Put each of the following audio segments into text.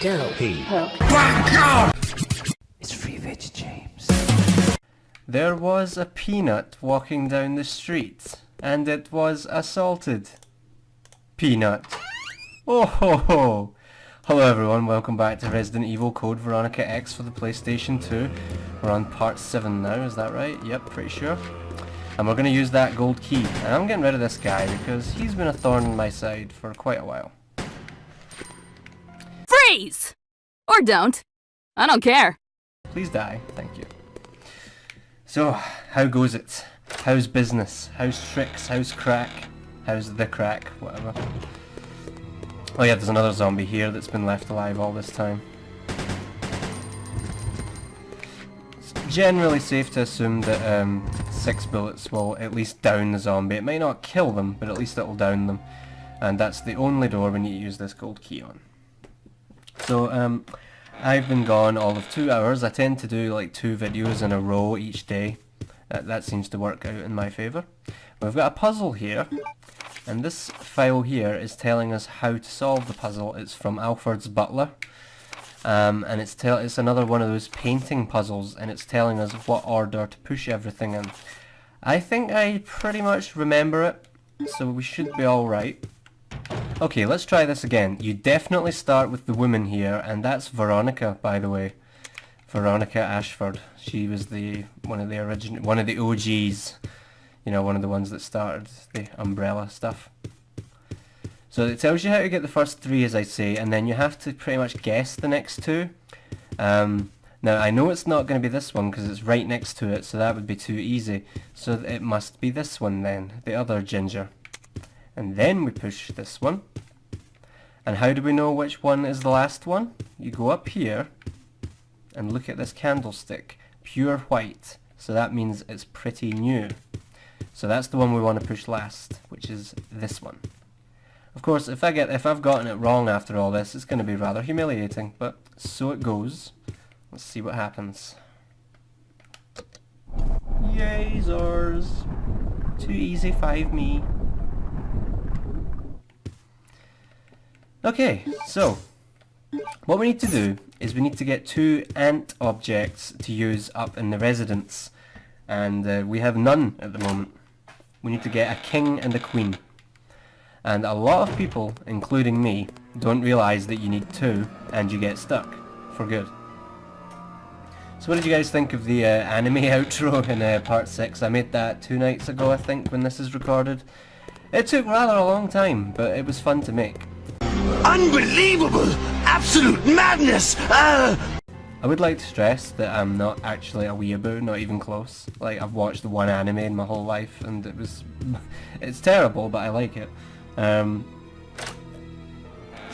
Go. He. It's free veg, James. There was a peanut walking down the street, and it was assaulted. Peanut. Oh ho ho! Hello everyone, welcome back to Resident Evil Code Veronica X for the PlayStation 2. We're on part 7 now, is that right? Yep, pretty sure. And we're going to use that gold key. And I'm getting rid of this guy because he's been a thorn in my side for quite a while. Freeze! Or don't. I don't care. Please die, thank you. So, how goes it? How's business? How's tricks? How's crack? How's the crack? Whatever. Oh yeah, there's another zombie here that's been left alive all this time. It's generally safe to assume that 6 bullets will at least down the zombie. It might not kill them, but at least it will down them. And that's the only door we need to use this gold key on. So, I've been gone all of 2 hours. I tend to do like 2 videos in a row each day. That seems to work out in my favour. We've got a puzzle here, and this file here is telling us how to solve the puzzle. It's from Alfred's Butler, and it's another one of those painting puzzles, and it's telling us what order to push everything in. I think I pretty much remember it, so we should be alright. Okay, let's try this again. You definitely start with the woman here, and that's Veronica, by the way. Veronica Ashford. She was one of the OGs. You know, one of the ones that started the umbrella stuff. So it tells you how to get the first 3, as I say, and then you have to pretty much guess the next 2. Now I know it's not going to be this one because it's right next to it, so that would be too easy. So it must be this one then, the other ginger. And then we push this one. And how do we know which one is the last one? You go up here and look at this candlestick. Pure white. So that means it's pretty new. So that's the one we want to push last, which is this one. Of course, if I've gotten it wrong after all this, it's going to be rather humiliating, but so it goes. Let's see what happens. Yazors! Too easy, 5 me. Okay, so what we need to do is we need to get 2 ant objects to use up in the residence, and we have none at the moment. We need to get a king and a queen, and a lot of people, including me, don't realise that you need 2 and you get stuck for good. So what did you guys think of the anime outro in part 6? I made that 2 nights ago, I think, when this is recorded. It took rather a long time, but it was fun to make. Unbelievable! Absolute madness! I would like to stress that I'm not actually a weeaboo, not even close. Like, I've watched 1 anime in my whole life, and it's terrible, but I like it. So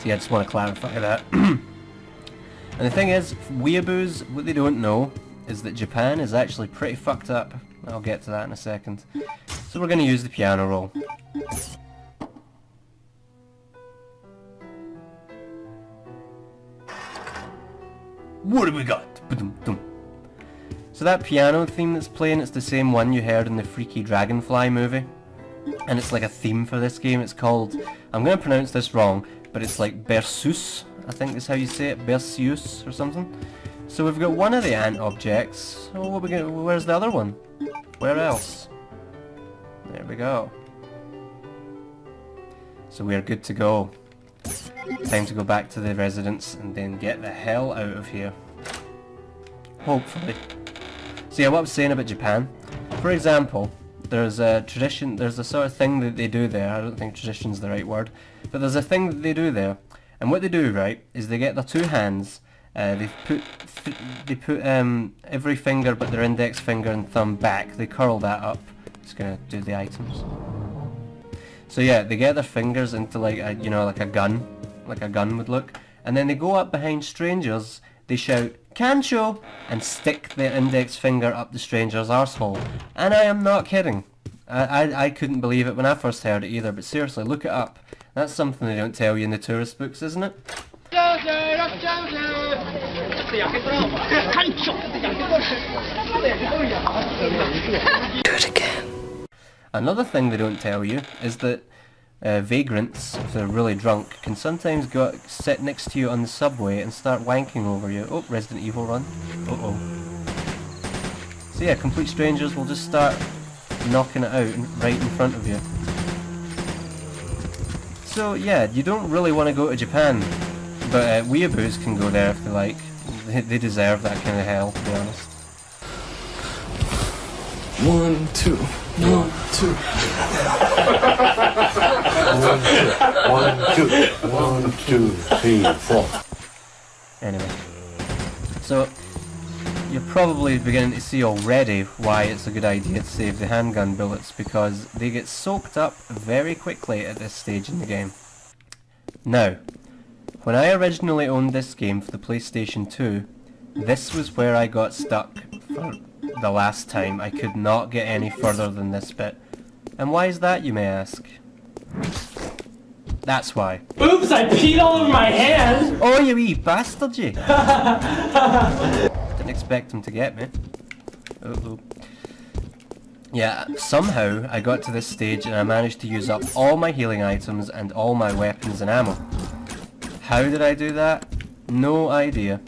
yeah, I just want to clarify that. And the thing is, weeaboos, what they don't know is that Japan is actually pretty fucked up. I'll get to that in a second. So we're going to use the piano roll. What do we got? So that piano theme that's playing, it's the same one you heard in the Freaky Dragonfly movie. And it's like a theme for this game. It's called, I'm going to pronounce this wrong, but it's like Berceuse, I think is how you say it, Berceuse or something. So we've got one of the ant objects. Oh, where's the other one? Where else? There we go. So we're good to go. Time to go back to the residence and then get the hell out of here. Hopefully. So yeah, what I was saying about Japan. For example, there's a tradition, there's a sort of thing that they do there. I don't think tradition's the right word. But there's a thing that they do there. And what they do, right, is they get their 2 hands. They put every finger but their index finger and thumb back. They curl that up. Just gonna do the items. So yeah, they get their fingers into like a, you know, like a gun would look, and then they go up behind strangers, they shout, Kancho, and stick their index finger up the stranger's arsehole. And I am not kidding. I couldn't believe it when I first heard it either, but seriously, look it up. That's something they don't tell you in the tourist books, isn't it? Do it again. Another thing they don't tell you is that Vagrants, if they're really drunk, can sometimes sit next to you on the subway and start wanking over you. Oh, Resident Evil run. Uh-oh. So yeah, complete strangers will just start knocking it out right in front of you. So yeah, you don't really want to go to Japan, but weeaboos can go there if they like. They deserve that kind of hell, to be honest. 1, 2, 1, 2. 1, 2, 3, 4. Anyway, so you're probably beginning to see already why it's a good idea to save the handgun bullets, because they get soaked up very quickly at this stage in the game. Now, when I originally owned this game for the PlayStation 2, this was where I got stuck for the last time. I could not get any further than this bit. And why is that, you may ask? That's why. Oops, I peed all over my hands! Oh, you wee bastard, you! Didn't expect him to get me. Uh-oh. Yeah, somehow I got to this stage and I managed to use up all my healing items and all my weapons and ammo. How did I do that? No idea.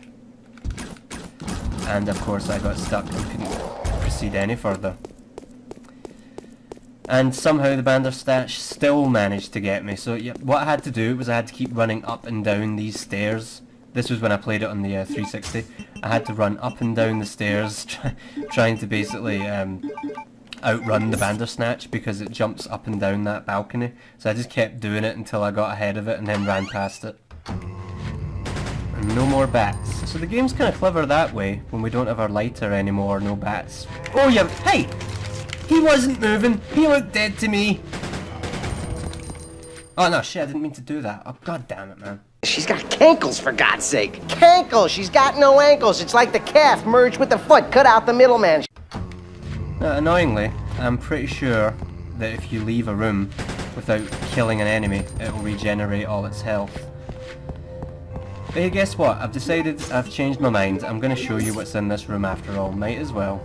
And of course I got stuck and couldn't proceed any further. And somehow the Bandersnatch still managed to get me. So yeah, what I had to do was I had to keep running up and down these stairs. This was when I played it on the 360. I had to run up and down the stairs trying to basically outrun the Bandersnatch because it jumps up and down that balcony. So I just kept doing it until I got ahead of it and then ran past it. And no more bats. So the game's kind of clever that way, when we don't have our lighter anymore, no bats. Oh yeah, hey! He wasn't moving! He looked dead to me! Oh no, shit, I didn't mean to do that. Oh god damn it, man. She's got cankles, for God's sake. Cankles! She's got no ankles. It's like the calf merged with the foot. Cut out the middleman. Annoyingly, I'm pretty sure that if you leave a room without killing an enemy, it will regenerate all its health. But hey, guess what? I've changed my mind. I'm going to show you what's in this room after all. Might as well.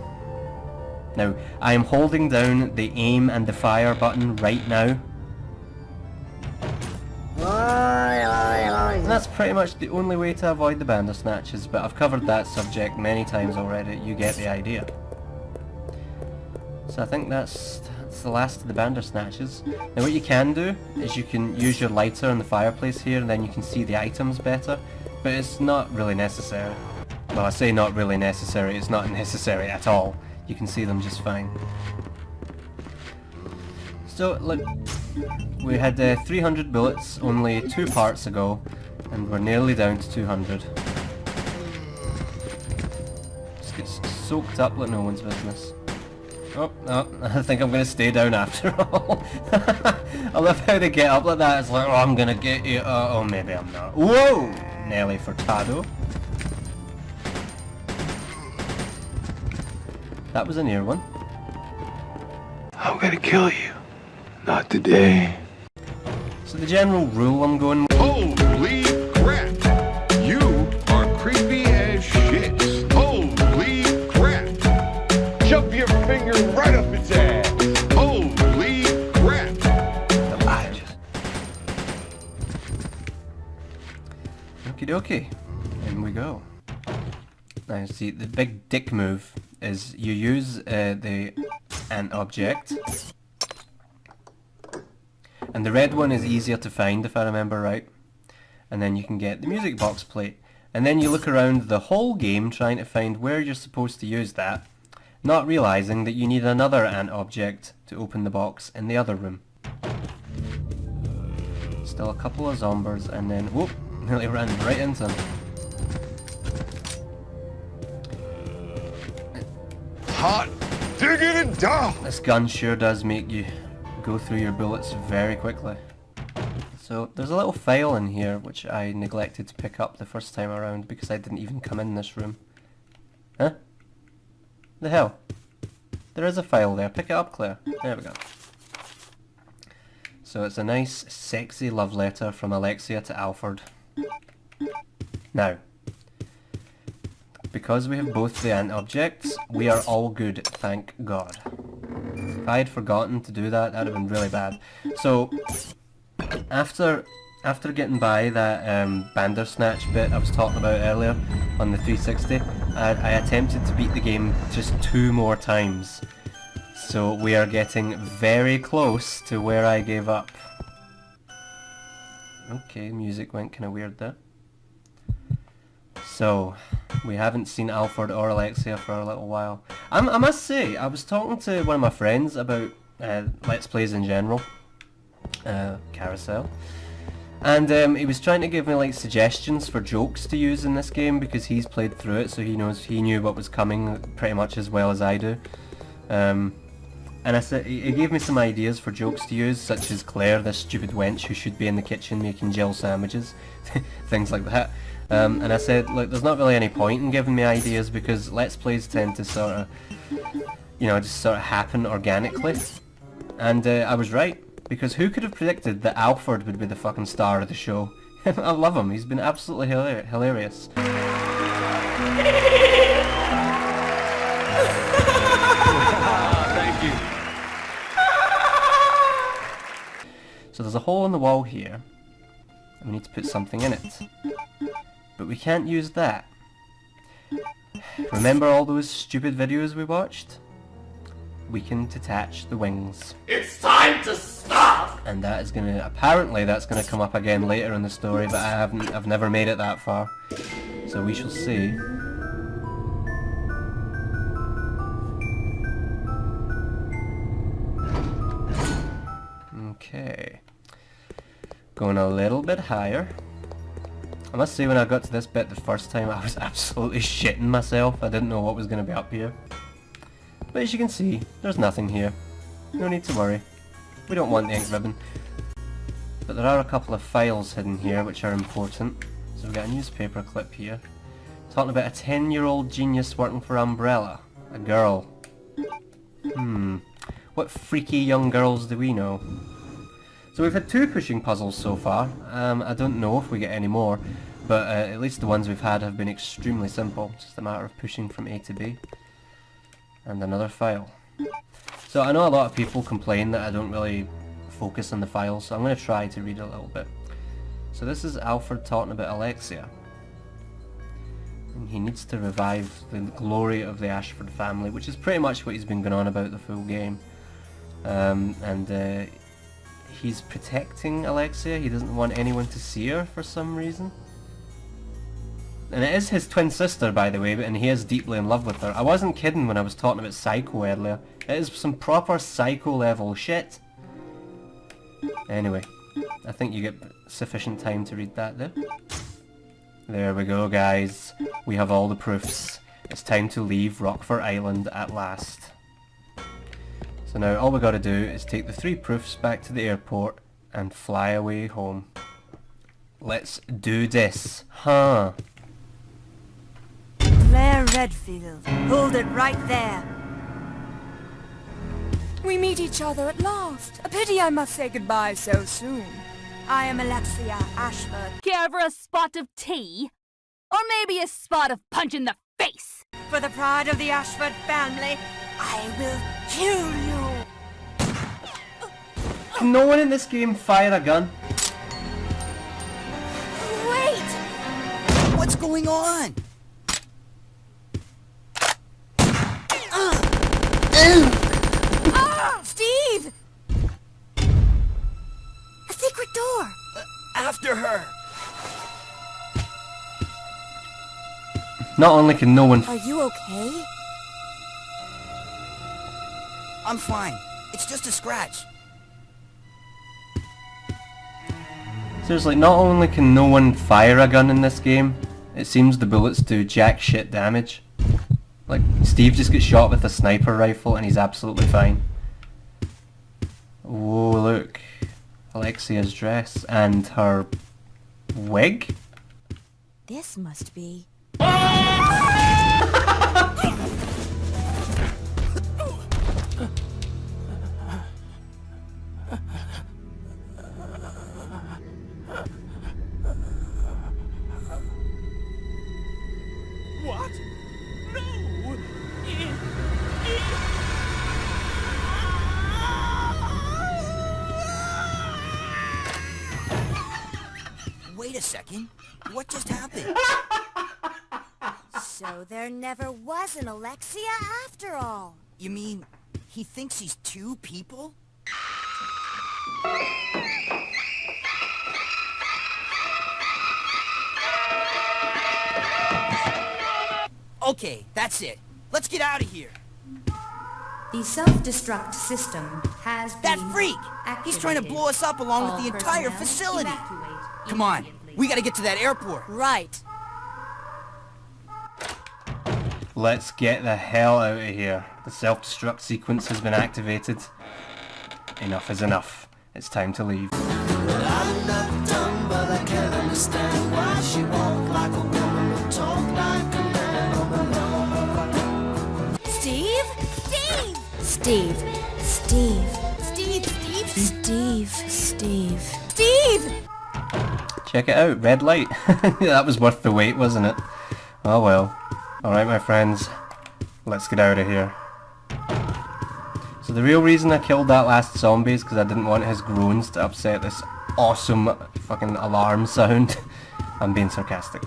Now, I am holding down the aim and the fire button right now. And that's pretty much the only way to avoid the Bandersnatches, but I've covered that subject many times already. You get the idea. So I think that's the last of the Bandersnatches. Now what you can do is you can use your lighter in the fireplace here and then you can see the items better, but it's not really necessary. Well, I say not really necessary, it's not necessary at all. You can see them just fine. So look, we had 300 bullets only 2 parts ago, and we're nearly down to 200. Just gets soaked up like no one's business. Oh, no, I think I'm going to stay down after all. I love how they get up like that. It's like, oh, I'm going to get you. Oh, maybe I'm not. Whoa! Nelly Furtado. That was a near one. I'm gonna kill you. Not today. So the general rule I'm going with... Holy crap! You are creepy as shit. Holy crap! Shove your finger right up its ass. Holy crap! Okie dokie. In we go. Now see, the big dick move is you use an object. And the red one is easier to find if I remember right. And then you can get the music box plate. And then you look around the whole game trying to find where you're supposed to use that, not realizing that you need another ant object to open the box in the other room. Still a couple of zombies and then, whoop, nearly ran right into them. Hot digging and down. This gun sure does make you go through your bullets very quickly. So there's a little file in here which I neglected to pick up the first time around because I didn't even come in this room. Huh? The hell? There is a file there. Pick it up, Claire. There we go. So it's a nice, sexy love letter from Alexia to Alfred. Now, because we have both the ant objects, we are all good, thank God. If I had forgotten to do that, that would have been really bad. So, After getting by that Bandersnatch bit I was talking about earlier on the 360, I attempted to beat the game just 2 more times. So we are getting very close to where I gave up. Okay, music went kind of weird there. So, we haven't seen Alfred or Alexia for a little while. I must say, I was talking to one of my friends about Let's Plays in general. Carousel. And he was trying to give me like suggestions for jokes to use in this game because he's played through it, so he knew what was coming pretty much as well as I do. And I said he gave me some ideas for jokes to use, such as Claire, this stupid wench who should be in the kitchen making Jill sandwiches, things like that. And I said, look, there's not really any point in giving me ideas because Let's Plays tend to sort of, you know, just sort of happen organically. And I was right, because who could have predicted that Alfred would be the fucking star of the show? I love him, he's been absolutely hilarious. Thank you. So there's a hole in the wall here, and we need to put something in it. But we can't use that. Remember all those stupid videos we watched? We can detach the wings. It's time to stop! And that is gonna, apparently that's gonna come up again later in the story, but I've never made it that far. So we shall see. Okay. Going a little bit higher. I must say when I got to this bit the first time I was absolutely shitting myself. I didn't know what was going to be up here. But as you can see, there's nothing here. No need to worry. We don't want the ink ribbon. But there are a couple of files hidden here which are important. So we've got a newspaper clip here. Talking about a 10-year-old genius working for Umbrella. A girl. What freaky young girls do we know? So we've had 2 pushing puzzles so far. I don't know if we get any more, but at least the ones we've had have been extremely simple. Just a matter of pushing from A to B. And another file. So I know a lot of people complain that I don't really focus on the files, so I'm going to try to read a little bit. So this is Alfred talking about Alexia. And he needs to revive the glory of the Ashford family, which is pretty much what he's been going on about the full game. He's protecting Alexia. He doesn't want anyone to see her for some reason. And it is his twin sister, by the way, and he is deeply in love with her. I wasn't kidding when I was talking about Psycho earlier. It is some proper Psycho level shit. Anyway, I think you get sufficient time to read that there. There we go, guys. We have all the proofs. It's time to leave Rockford Island at last. So now all we gotta do is take the 3 proofs back to the airport and fly away home. Let's do this, huh? Claire Redfield, hold it right there. We meet each other at last. A pity I must say goodbye so soon. I am Alexia Ashford. Care for a spot of tea? Or maybe a spot of punch in the face? For the pride of the Ashford family, I will kill you. Can no one in this game fire a gun? Wait! What's going on? Ah! Steve! A secret door! After her! Not only can no one Are you okay? I'm fine. It's just a scratch. seriously, not only can no one fire a gun in this game, it seems the bullets do jack shit damage. Like, Steve just gets shot with a sniper rifle and he's absolutely fine. Oh, look. Alexia's dress and her wig? This must be... What? No! second. What just happened? So there never was an Alexia after all. You mean he thinks he's two people? Okay, that's it. Let's get out of here. The self-destruct system has been That freak! He's trying to blow us up along with the entire facility. Come on, we gotta get to that airport. Right. Let's get the hell out of here. The self-destruct sequence has been activated. Enough is enough. It's time to leave. Steve? Steve! Steve. Steve. Steve, Steve, Steve. Steve. Steve! Check it out, red light. That was worth the wait, wasn't it? Oh well. Alright my friends, let's get out of here. So the real reason I killed that last zombie is because I didn't want his groans to upset this awesome fucking alarm sound. I'm being sarcastic.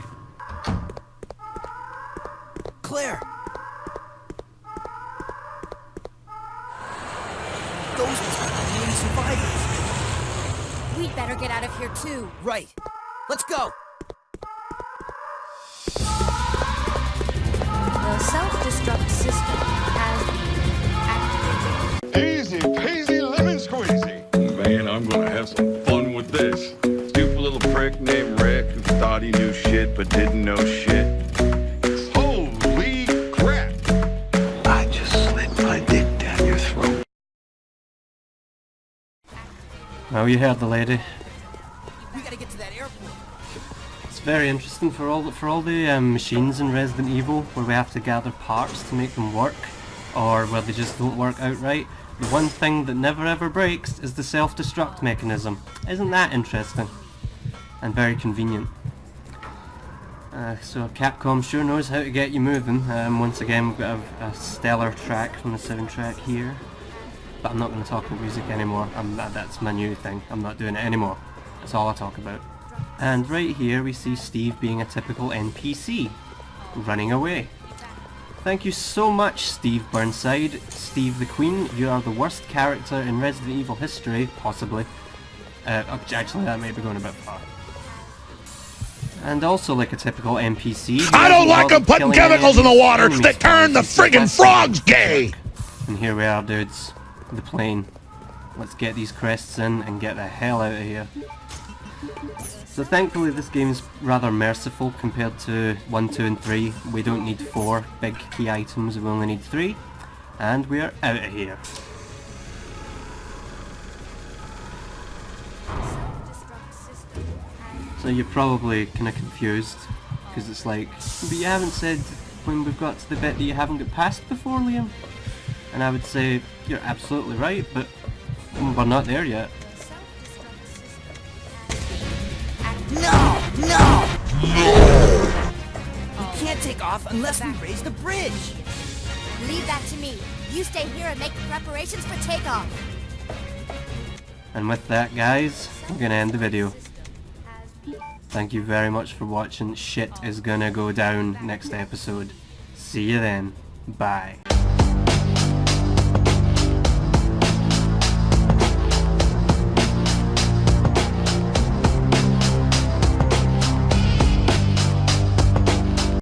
Claire! Those must be the remaining survivors. We'd better get out of here too. Right. Let's go! The self-destruct system has been activated. Easy peasy lemon squeezy. Man, I'm gonna have some fun with this. Stupid little prick named Rick who thought he knew shit but didn't know shit. Holy crap! I just slid my dick down your throat. Now you heard the lady. We gotta get to that airport. It's very interesting for all the machines in Resident Evil where we have to gather parts to make them work, or where they just don't work outright. The one thing that never ever breaks is the self-destruct mechanism. Isn't that interesting? And very convenient. So Capcom sure knows how to get you moving. Once again we've got a stellar track from the soundtrack here. But I'm not going to talk about music anymore. That's my new thing. I'm not doing it anymore. That's all I talk about. And right here we see Steve being a typical NPC, running away. Thank you so much, Steve Burnside. Steve the Queen, you are the worst character in Resident Evil history, possibly. Actually, that may be going a bit far. And also, like a typical NPC, I don't like them putting chemicals in the water that turn the friggin' frogs gay! And here we are, dudes. The plane. Let's get these crests in and get the hell out of here. So thankfully this game is rather merciful compared to 1, 2 and 3. We don't need 4 big key items, we only need 3. And we are out of here. So you're probably kind of confused, because it's like, but you haven't said when we've got to the bit that you haven't got past before, Liam. And I would say, you're absolutely right, but we're not there yet. No! No! No! We can't take off unless we raise the bridge. Leave that to me. You stay here and make the preparations for takeoff. And with that, guys, we're gonna end the video. Thank you very much for watching. Shit is gonna go down next episode. See you then. Bye.